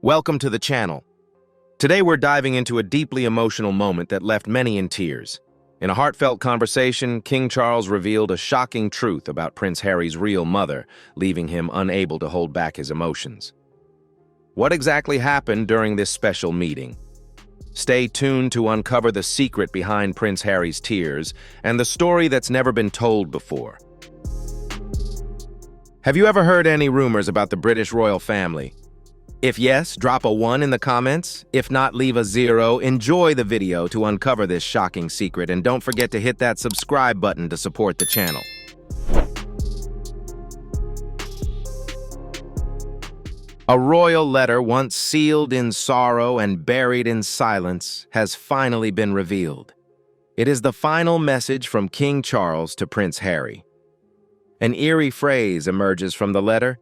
Welcome to the channel. Today we're diving into a deeply emotional moment that left many in tears. In a heartfelt conversation, King Charles revealed a shocking truth about Prince Harry's real mother, leaving him unable to hold back his emotions. What exactly happened during this special meeting? Stay tuned to uncover the secret behind Prince Harry's tears and the story that's never been told before. Have you ever heard any rumors about the British royal family? If yes, drop a 1 in the comments. If not, leave a 0. Enjoy the video to uncover this shocking secret, and don't forget to hit that subscribe button to support the channel. A royal letter once sealed in sorrow and buried in silence has finally been revealed. It is the final message from King Charles to Prince Harry. An eerie phrase emerges from the letter: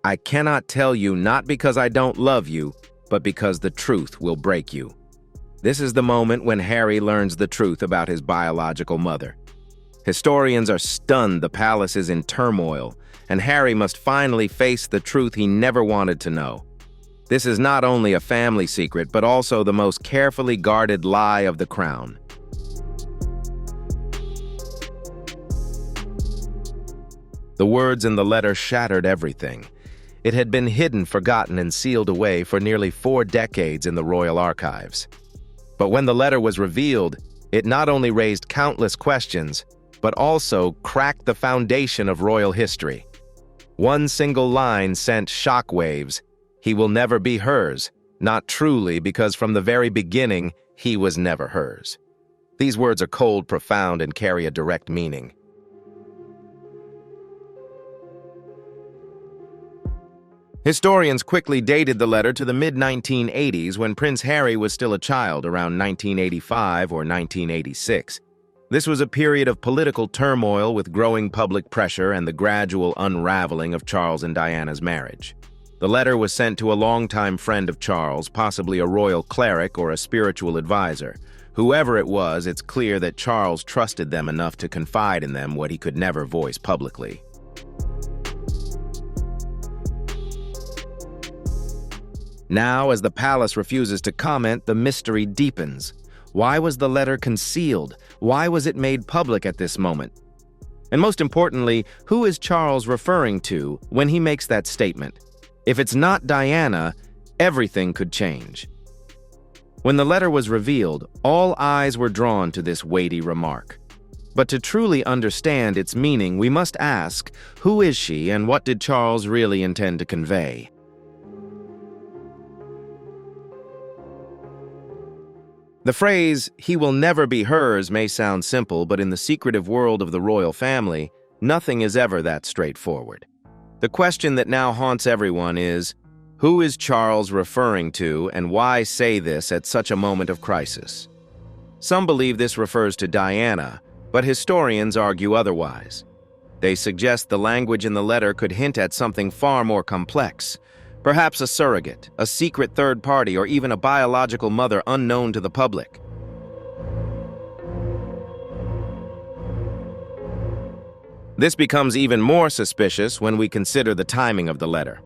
"I cannot tell you not because I don't love you, but because the truth will break you." This is the moment when Harry learns the truth about his biological mother. Historians are stunned, the palace is in turmoil, and Harry must finally face the truth he never wanted to know. This is not only a family secret, but also the most carefully guarded lie of the crown. The words in the letter shattered everything. It had been hidden, forgotten, and sealed away for nearly 4 decades in the royal archives. But when the letter was revealed, it not only raised countless questions, but also cracked the foundation of royal history. One single line sent shockwaves: "He will never be hers," not truly, because from the very beginning, he was never hers. These words are cold, profound, and carry a direct meaning. Historians quickly dated the letter to the mid-1980s, when Prince Harry was still a child, around 1985 or 1986. This was a period of political turmoil with growing public pressure and the gradual unraveling of Charles and Diana's marriage. The letter was sent to a longtime friend of Charles, possibly a royal cleric or a spiritual advisor. Whoever it was, it's clear that Charles trusted them enough to confide in them what he could never voice publicly. Now, as the palace refuses to comment, the mystery deepens. Why was the letter concealed? Why was it made public at this moment? And most importantly, who is Charles referring to when he makes that statement? If it's not Diana, everything could change. When the letter was revealed, all eyes were drawn to this weighty remark. But to truly understand its meaning, we must ask, who is she and what did Charles really intend to convey? The phrase, "he will never be hers," may sound simple, but in the secretive world of the royal family, nothing is ever that straightforward. The question that now haunts everyone is, who is Charles referring to, and why say this at such a moment of crisis? Some believe this refers to Diana, but historians argue otherwise. They suggest the language in the letter could hint at something far more complex. Perhaps a surrogate, a secret third party, or even a biological mother unknown to the public. This becomes even more suspicious when we consider the timing of the letter.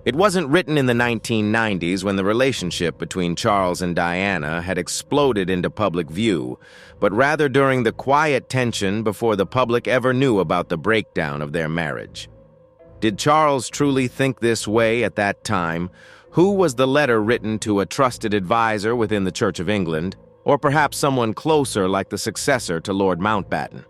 It wasn't written in the 1990s, when the relationship between Charles and Diana had exploded into public view, but rather during the quiet tension before the public ever knew about the breakdown of their marriage. Did Charles truly think this way at that time? Who was the letter written to, a trusted advisor within the Church of England, or perhaps someone closer like the successor to Lord Mountbatten?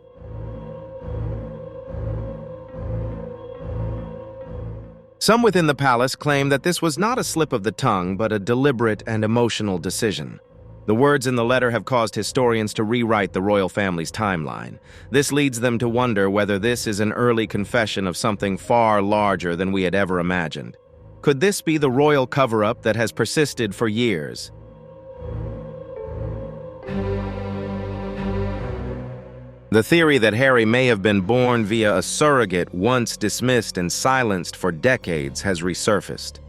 Some within the palace claim that this was not a slip of the tongue, but a deliberate and emotional decision. The words in the letter have caused historians to rewrite the royal family's timeline. This leads them to wonder whether this is an early confession of something far larger than we had ever imagined. Could this be the royal cover-up that has persisted for years? The theory that Harry may have been born via a surrogate, once dismissed and silenced for decades, has resurfaced.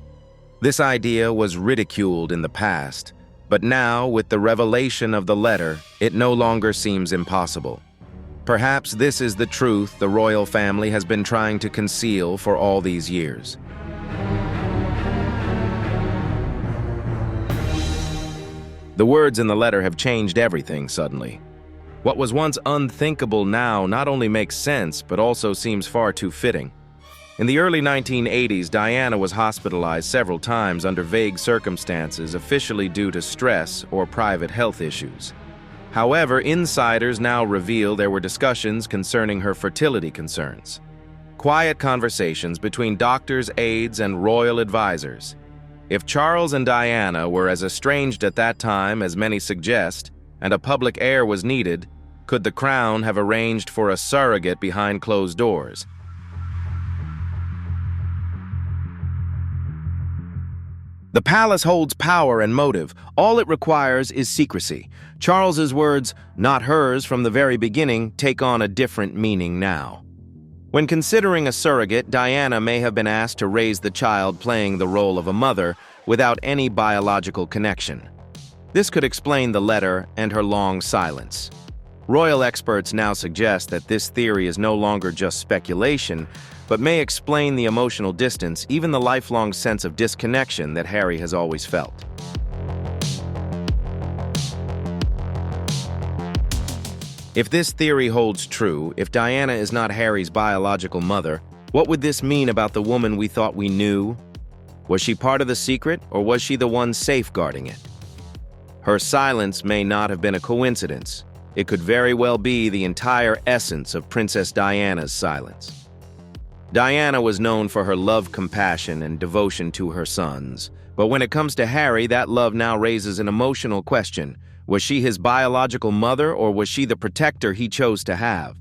This idea was ridiculed in the past, but now, with the revelation of the letter, it no longer seems impossible. Perhaps this is the truth the royal family has been trying to conceal for all these years. The words in the letter have changed everything suddenly. What was once unthinkable now not only makes sense, but also seems far too fitting. In the early 1980s, Diana was hospitalized several times under vague circumstances, officially due to stress or private health issues. However, insiders now reveal there were discussions concerning her fertility concerns. Quiet conversations between doctors, aides, and royal advisors. If Charles and Diana were as estranged at that time as many suggest, and a public heir was needed, could the crown have arranged for a surrogate behind closed doors? The palace holds power and motive. All it requires is secrecy. Charles's words, "not hers from the very beginning," take on a different meaning now. When considering a surrogate, Diana may have been asked to raise the child playing the role of a mother without any biological connection. This could explain the letter and her long silence. Royal experts now suggest that this theory is no longer just speculation, but may explain the emotional distance, even the lifelong sense of disconnection that Harry has always felt. If this theory holds true, if Diana is not Harry's biological mother, what would this mean about the woman we thought we knew? Was she part of the secret, or was she the one safeguarding it? Her silence may not have been a coincidence. It could very well be the entire essence of Princess Diana's silence. Diana was known for her love, compassion, and devotion to her sons. But when it comes to Harry, that love now raises an emotional question. Was she his biological mother, or was she the protector he chose to have?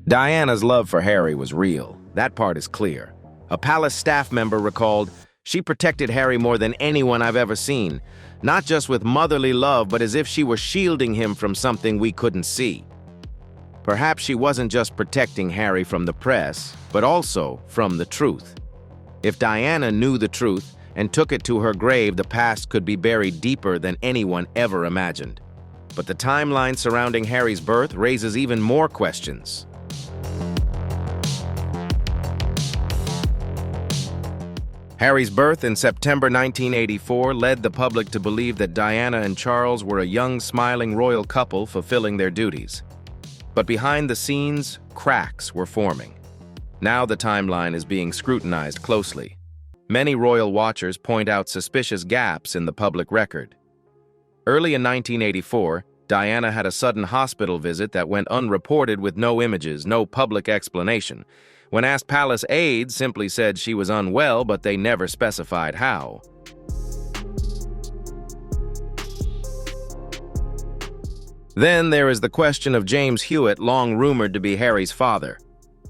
Diana's love for Harry was real. That part is clear. A palace staff member recalled, "She protected Harry more than anyone I've ever seen, not just with motherly love, but as if she were shielding him from something we couldn't see." Perhaps she wasn't just protecting Harry from the press, but also from the truth. If Diana knew the truth and took it to her grave, the past could be buried deeper than anyone ever imagined. But the timeline surrounding Harry's birth raises even more questions. Harry's birth in September 1984 led the public to believe that Diana and Charles were a young, smiling royal couple fulfilling their duties. But behind the scenes, cracks were forming. Now the timeline is being scrutinized closely. Many royal watchers point out suspicious gaps in the public record. Early in 1984, Diana had a sudden hospital visit that went unreported with no images, no public explanation. When asked, palace aides simply said she was unwell, but they never specified how. Then there is the question of James Hewitt, long rumored to be Harry's father.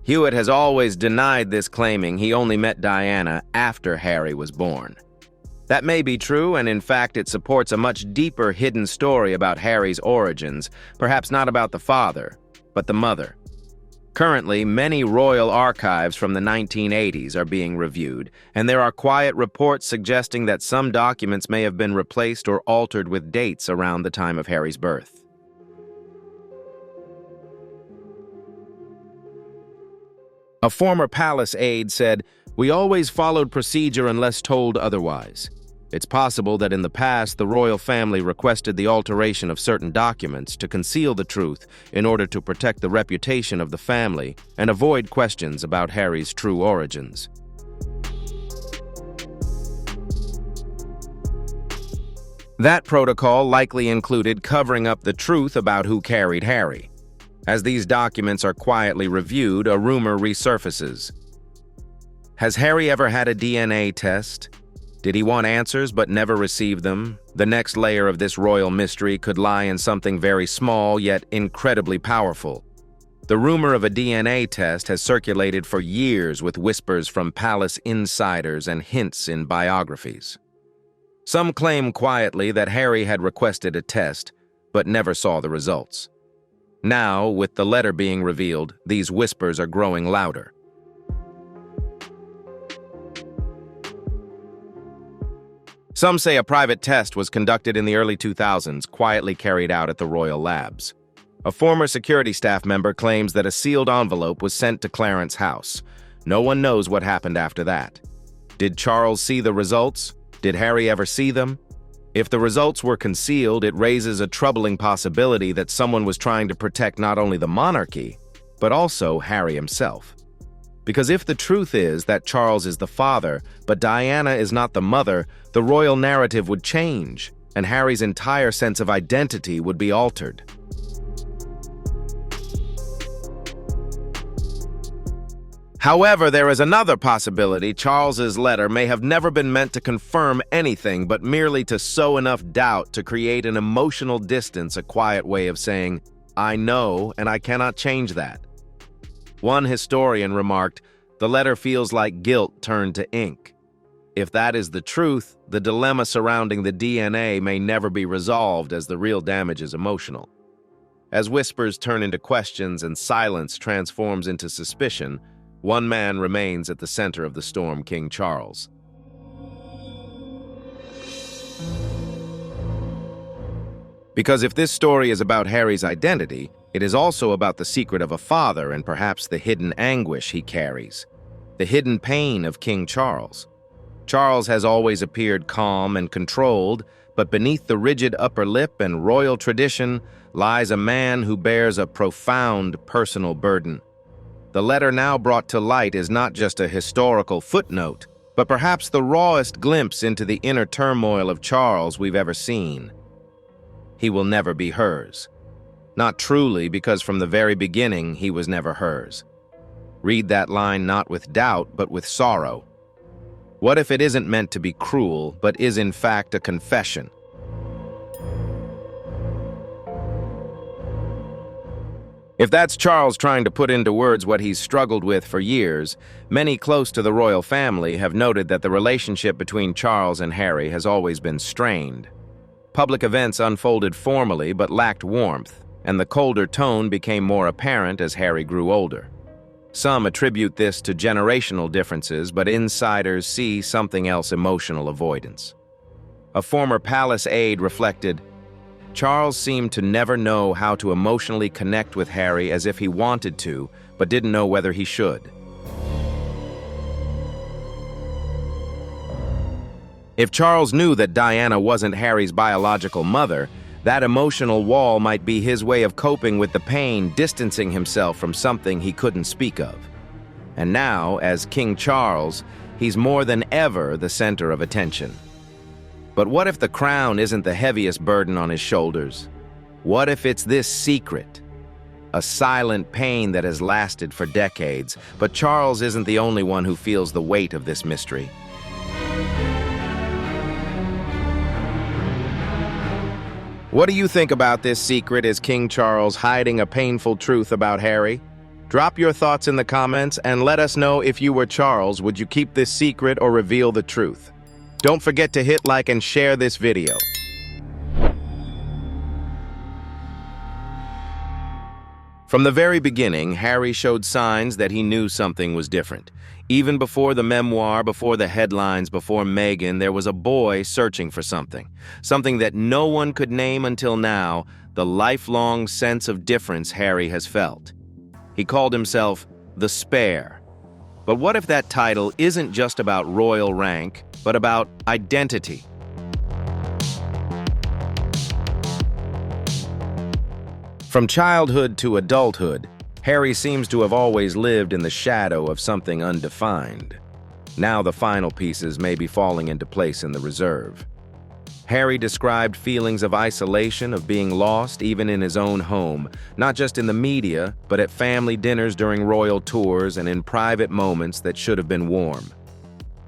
Hewitt has always denied this, claiming he only met Diana after Harry was born. That may be true, and in fact it supports a much deeper hidden story about Harry's origins, perhaps not about the father, but the mother. Currently, many royal archives from the 1980s are being reviewed, and there are quiet reports suggesting that some documents may have been replaced or altered with dates around the time of Harry's birth. A former palace aide said, "We always followed procedure unless told otherwise. It's possible that in the past the royal family requested the alteration of certain documents to conceal the truth in order to protect the reputation of the family and avoid questions about Harry's true origins." That protocol likely included covering up the truth about who carried Harry. As these documents are quietly reviewed, a rumor resurfaces. Has Harry ever had a DNA test? Did he want answers but never received them? The next layer of this royal mystery could lie in something very small yet incredibly powerful. The rumor of a DNA test has circulated for years with whispers from palace insiders and hints in biographies. Some claim quietly that Harry had requested a test but never saw the results. Now, with the letter being revealed, these whispers are growing louder. Some say a private test was conducted in the early 2000s, quietly carried out at the royal labs. A former security staff member claims that a sealed envelope was sent to Clarence's house. No one knows what happened after that. Did Charles see the results? Did Harry ever see them? If the results were concealed, it raises a troubling possibility that someone was trying to protect not only the monarchy, but also Harry himself. Because if the truth is that Charles is the father, but Diana is not the mother, the royal narrative would change, and Harry's entire sense of identity would be altered. However, there is another possibility. Charles's letter may have never been meant to confirm anything, but merely to sow enough doubt to create an emotional distance, a quiet way of saying, "I know, and I cannot change that." One historian remarked, "The letter feels like guilt turned to ink." If that is the truth, the dilemma surrounding the DNA may never be resolved, as the real damage is emotional. As whispers turn into questions and silence transforms into suspicion, one man remains at the center of the storm: King Charles. Because if this story is about Harry's identity, it is also about the secret of a father and perhaps the hidden anguish he carries, the hidden pain of King Charles. Charles has always appeared calm and controlled, but beneath the rigid upper lip and royal tradition lies a man who bears a profound personal burden. The letter now brought to light is not just a historical footnote, but perhaps the rawest glimpse into the inner turmoil of Charles we've ever seen. He will never be hers. Not truly, because from the very beginning he was never hers. Read that line not with doubt, but with sorrow. What if it isn't meant to be cruel, but is in fact a confession? If that's Charles trying to put into words what he's struggled with for years, many close to the royal family have noted that the relationship between Charles and Harry has always been strained. Public events unfolded formally but lacked warmth, and the colder tone became more apparent as Harry grew older. Some attribute this to generational differences, but insiders see something else: emotional avoidance. A former palace aide reflected, "Charles seemed to never know how to emotionally connect with Harry as if he wanted to, but didn't know whether he should." If Charles knew that Diana wasn't Harry's biological mother, that emotional wall might be his way of coping with the pain, distancing himself from something he couldn't speak of. And now, as King Charles, he's more than ever the center of attention. But what if the crown isn't the heaviest burden on his shoulders? What if it's this secret? A silent pain that has lasted for decades, but Charles isn't the only one who feels the weight of this mystery. What do you think about this secret? Is King Charles hiding a painful truth about Harry? Drop your thoughts in the comments and let us know if you were Charles. Would you keep this secret or reveal the truth? Don't forget to hit like and share this video. From the very beginning, Harry showed signs that he knew something was different. Even before the memoir, before the headlines, before Meghan, there was a boy searching for something. Something that no one could name until now, the lifelong sense of difference Harry has felt. He called himself the Spare. But what if that title isn't just about royal rank, but about identity? From childhood to adulthood, Harry seems to have always lived in the shadow of something undefined. Now the final pieces may be falling into place in the reserve. Harry described feelings of isolation, of being lost even in his own home, not just in the media, but at family dinners during royal tours and in private moments that should have been warm.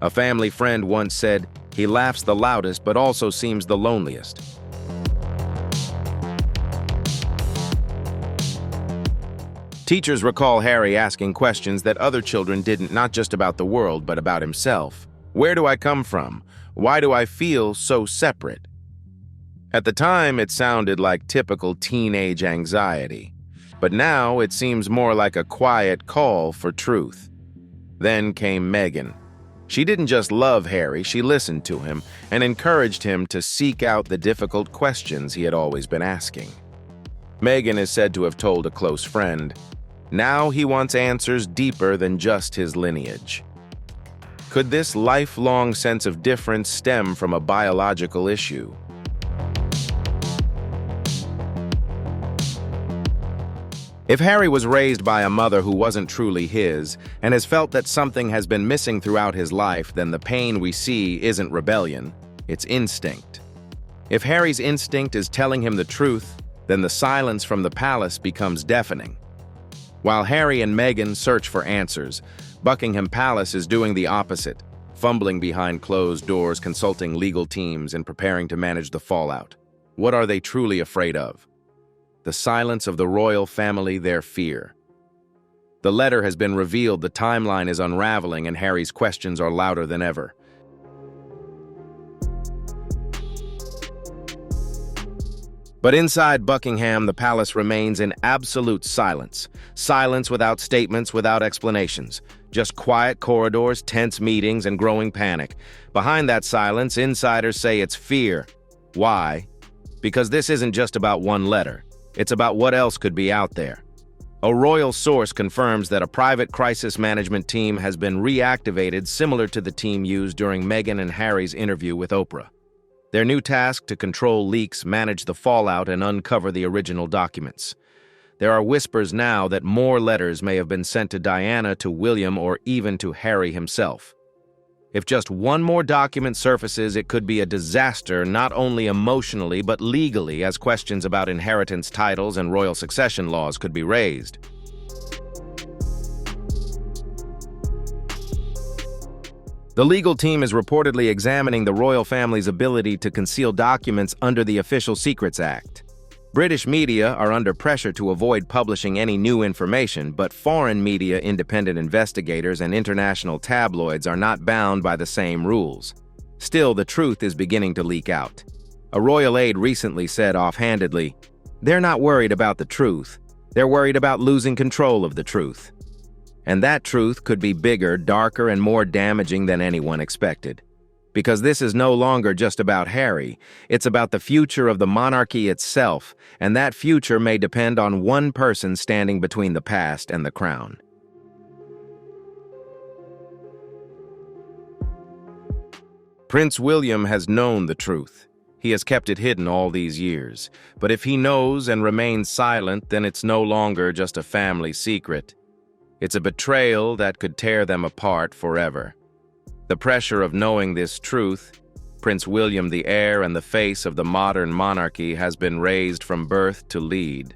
A family friend once said, "He laughs the loudest but also seems the loneliest." Teachers recall Harry asking questions that other children didn't, not just about the world, but about himself. Where do I come from? Why do I feel so separate? At the time, it sounded like typical teenage anxiety, but now it seems more like a quiet call for truth. Then came Meghan. She didn't just love Harry, she listened to him and encouraged him to seek out the difficult questions he had always been asking. Meghan is said to have told a close friend, "Now he wants answers deeper than just his lineage." Could this lifelong sense of difference stem from a biological issue? If Harry was raised by a mother who wasn't truly his, and has felt that something has been missing throughout his life, then the pain we see isn't rebellion, it's instinct. If Harry's instinct is telling him the truth, then the silence from the palace becomes deafening. While Harry and Meghan search for answers, Buckingham Palace is doing the opposite, fumbling behind closed doors, consulting legal teams, and preparing to manage the fallout. What are they truly afraid of? The silence of the royal family, their fear. The letter has been revealed, the timeline is unraveling, and Harry's questions are louder than ever. But inside Buckingham, the palace remains in absolute silence. Silence without statements, without explanations. Just quiet corridors, tense meetings, and growing panic. Behind that silence, insiders say it's fear. Why? Because this isn't just about one letter. It's about what else could be out there. A royal source confirms that a private crisis management team has been reactivated, similar to the team used during Meghan and Harry's interview with Oprah. Their new task to control leaks, manage the fallout, and uncover the original documents. There are whispers now that more letters may have been sent to Diana, to William, or even to Harry himself. If just one more document surfaces, it could be a disaster, not only emotionally but legally, as questions about inheritance titles and royal succession laws could be raised. The legal team is reportedly examining the royal family's ability to conceal documents under the Official Secrets Act. British media are under pressure to avoid publishing any new information, but foreign media, independent investigators, and international tabloids are not bound by the same rules. Still, the truth is beginning to leak out. A royal aide recently said offhandedly, "They're not worried about the truth. They're worried about losing control of the truth." And that truth could be bigger, darker, and more damaging than anyone expected. Because this is no longer just about Harry, it's about the future of the monarchy itself, and that future may depend on one person standing between the past and the crown. Prince William has known the truth. He has kept it hidden all these years. But if he knows and remains silent, then it's no longer just a family secret. It's a betrayal that could tear them apart forever. The pressure of knowing this truth, Prince William, the heir and the face of the modern monarchy, has been raised from birth to lead.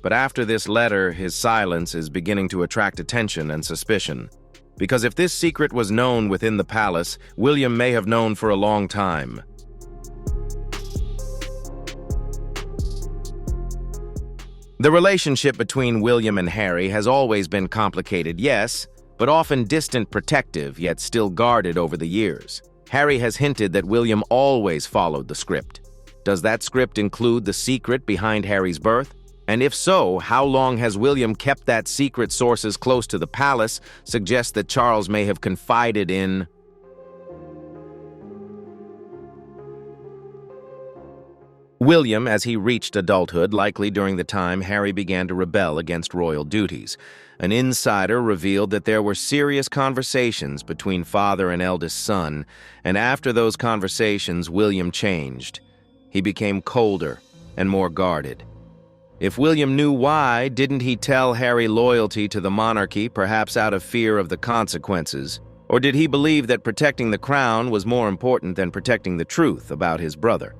But after this letter, his silence is beginning to attract attention and suspicion. Because if this secret was known within the palace, William may have known for a long time. The relationship between William and Harry has always been complicated, yes, but often distant, protective, yet still guarded over the years. Harry has hinted that William always followed the script. Does that script include the secret behind Harry's birth? And if so, how long has William kept that secret? Sources close to the palace suggest that Charles may have confided in William as he reached adulthood, likely during the time Harry began to rebel against royal duties. An insider revealed that there were serious conversations between father and eldest son, and after those conversations, William changed. He became colder and more guarded. If William knew why, didn't he tell Harry loyalty to the monarchy, perhaps out of fear of the consequences? Or did he believe that protecting the crown was more important than protecting the truth about his brother?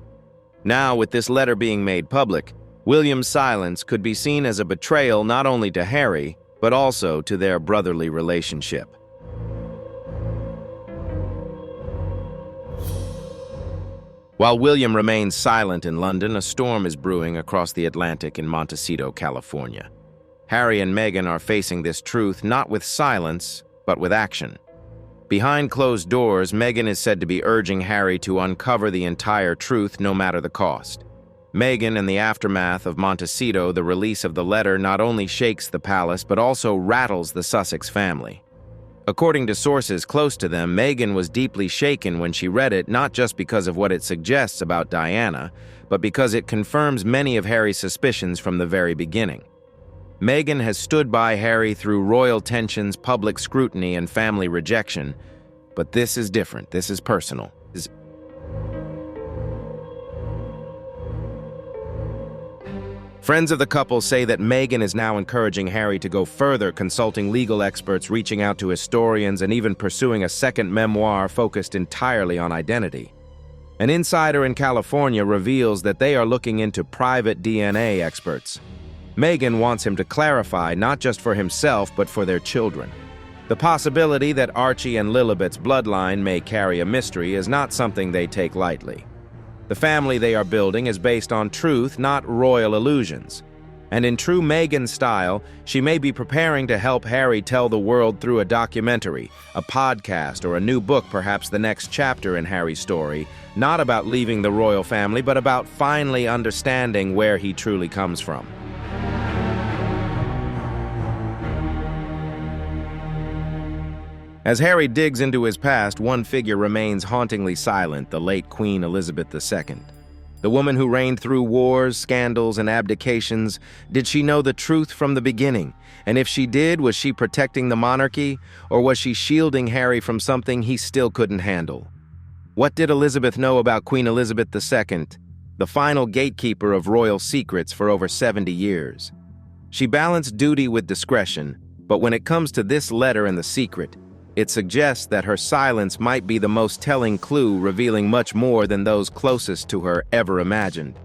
Now, with this letter being made public, William's silence could be seen as a betrayal not only to Harry, but also to their brotherly relationship. While William remains silent in London, a storm is brewing across the Atlantic in Montecito, California. Harry and Meghan are facing this truth not with silence, but with action. Behind closed doors, Meghan is said to be urging Harry to uncover the entire truth no matter the cost. Meghan, in the aftermath of Montecito, the release of the letter not only shakes the palace but also rattles the Sussex family. According to sources close to them, Meghan was deeply shaken when she read it, not just because of what it suggests about Diana, but because it confirms many of Harry's suspicions from the very beginning. Meghan has stood by Harry through royal tensions, public scrutiny, and family rejection, But this is different. This is personal. Friends of the couple say that Meghan is now encouraging Harry to go further, consulting legal experts, reaching out to historians, and even pursuing a second memoir focused entirely on identity. An insider in California reveals that they are looking into private DNA experts. Meghan wants him to clarify not just for himself but for their children. The possibility that Archie and Lilibet's bloodline may carry a mystery is not something they take lightly. The family they are building is based on truth, not royal illusions. And in true Meghan style, she may be preparing to help Harry tell the world through a documentary, a podcast, or a new book, perhaps the next chapter in Harry's story, not about leaving the royal family, but about finally understanding where he truly comes from. As Harry digs into his past, one figure remains hauntingly silent, the late Queen Elizabeth II. The woman who reigned through wars, scandals, and abdications, did she know the truth from the beginning? And if she did, was she protecting the monarchy, or was she shielding Harry from something he still couldn't handle? What did Elizabeth know about Queen Elizabeth II, the final gatekeeper of royal secrets for over 70 years? She balanced duty with discretion, but when it comes to this letter and the secret, it suggests that her silence might be the most telling clue, revealing much more than those closest to her ever imagined.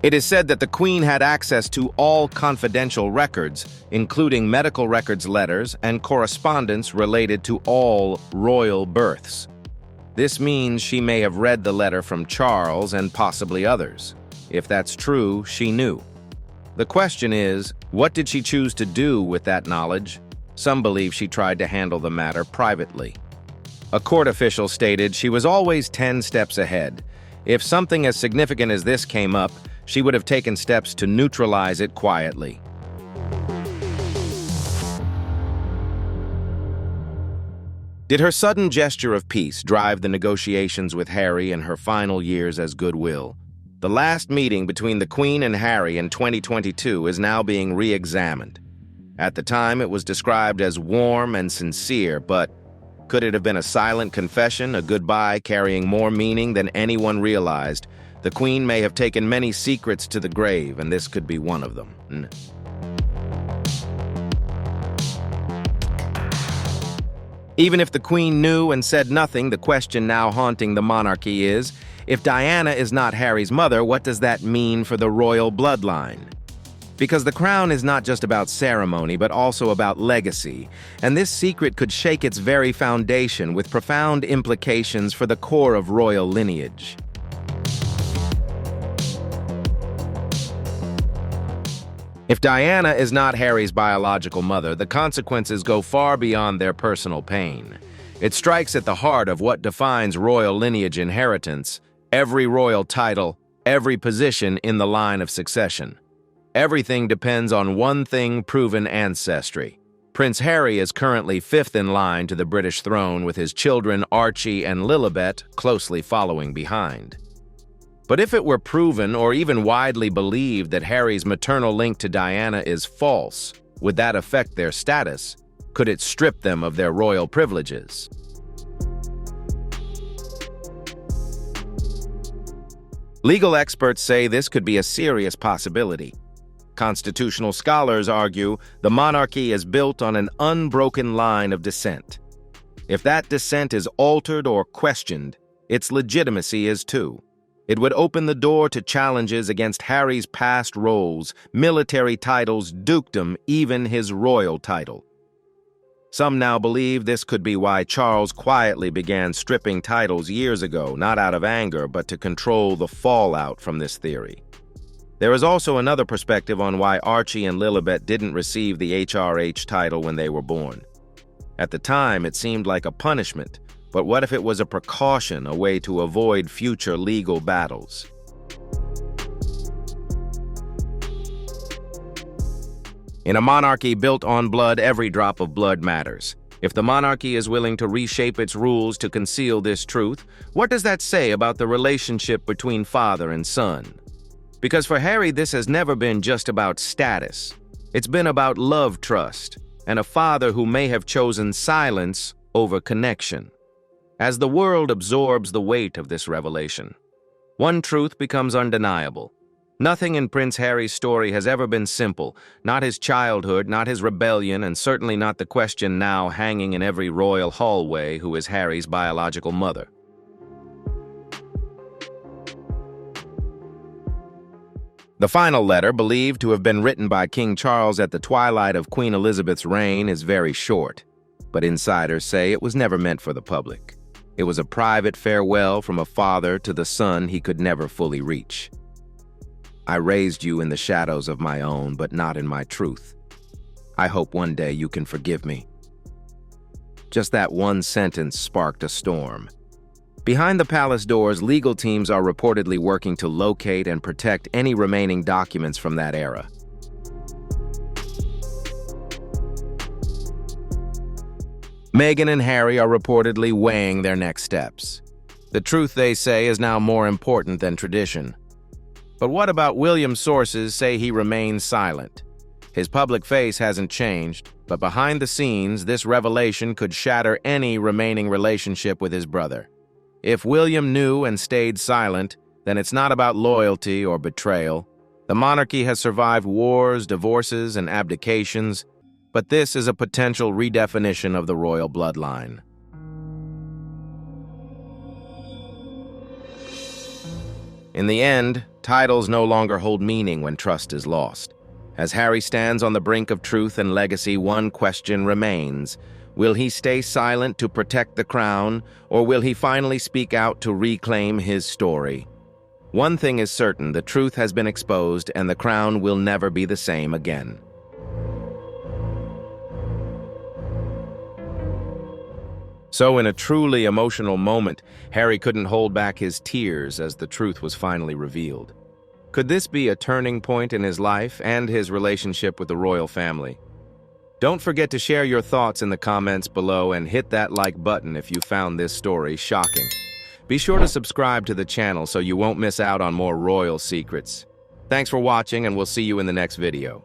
It is said that the Queen had access to all confidential records, including medical records, letters, and correspondence related to all royal births. This means she may have read the letter from Charles and possibly others. If that's true, she knew. The question is, what did she choose to do with that knowledge? Some believe she tried to handle the matter privately. A court official stated she was always 10 steps ahead. If something as significant as this came up, she would have taken steps to neutralize it quietly. Did her sudden gesture of peace drive the negotiations with Harry in her final years as goodwill? The last meeting between the Queen and Harry in 2022 is now being re-examined. At the time, it was described as warm and sincere, but could it have been a silent confession, a goodbye carrying more meaning than anyone realized? The Queen may have taken many secrets to the grave, and this could be one of them. Even if the Queen knew and said nothing, the question now haunting the monarchy is, if Diana is not Harry's mother, what does that mean for the royal bloodline? Because the crown is not just about ceremony, but also about legacy, and this secret could shake its very foundation with profound implications for the core of royal lineage. If Diana is not Harry's biological mother, the consequences go far beyond their personal pain. It strikes at the heart of what defines royal lineage inheritance: every royal title, every position in the line of succession. Everything depends on one thing: proven ancestry. Prince Harry is currently 5th in line to the British throne, with his children Archie and Lilibet closely following behind. But if it were proven or even widely believed that Harry's maternal link to Diana is false, would that affect their status? Could it strip them of their royal privileges? Legal experts say this could be a serious possibility. Constitutional scholars argue the monarchy is built on an unbroken line of descent. If that descent is altered or questioned, its legitimacy is too. It would open the door to challenges against Harry's past roles, military titles, dukedom, even his royal title. Some now believe this could be why Charles quietly began stripping titles years ago, not out of anger, but to control the fallout from this theory. There is also another perspective on why Archie and Lilibet didn't receive the HRH title when they were born. At the time, it seemed like a punishment, but what if it was a precaution, a way to avoid future legal battles? In a monarchy built on blood, every drop of blood matters. If the monarchy is willing to reshape its rules to conceal this truth, what does that say about the relationship between father and son? Because for Harry, this has never been just about status. It's been about love trust, and a father who may have chosen silence over connection. As the world absorbs the weight of this revelation, one truth becomes undeniable. Nothing in Prince Harry's story has ever been simple, not his childhood, not his rebellion, and certainly not the question now hanging in every royal hallway: who is Harry's biological mother? The final letter, believed to have been written by King Charles at the twilight of Queen Elizabeth's reign, is very short, but insiders say it was never meant for the public. It was a private farewell from a father to the son he could never fully reach. I raised you in the shadows of my own, but not in my truth. I hope one day you can forgive me. Just that one sentence sparked a storm. Behind the palace doors, legal teams are reportedly working to locate and protect any remaining documents from that era. Meghan and Harry are reportedly weighing their next steps. The truth, they say, is now more important than tradition. But what about William's sources say he remains silent? His public face hasn't changed, but behind the scenes, this revelation could shatter any remaining relationship with his brother. If William knew and stayed silent, then it's not about loyalty or betrayal. The monarchy has survived wars, divorces, and abdications, but this is a potential redefinition of the royal bloodline. In the end, titles no longer hold meaning when trust is lost. As Harry stands on the brink of truth and legacy, one question remains. Will he stay silent to protect the crown, or will he finally speak out to reclaim his story? One thing is certain: the truth has been exposed, and the crown will never be the same again. So, in a truly emotional moment, Harry couldn't hold back his tears as the truth was finally revealed. Could this be a turning point in his life and his relationship with the royal family? Don't forget to share your thoughts in the comments below and hit that like button if you found this story shocking. Be sure to subscribe to the channel so you won't miss out on more royal secrets. Thanks for watching, and we'll see you in the next video.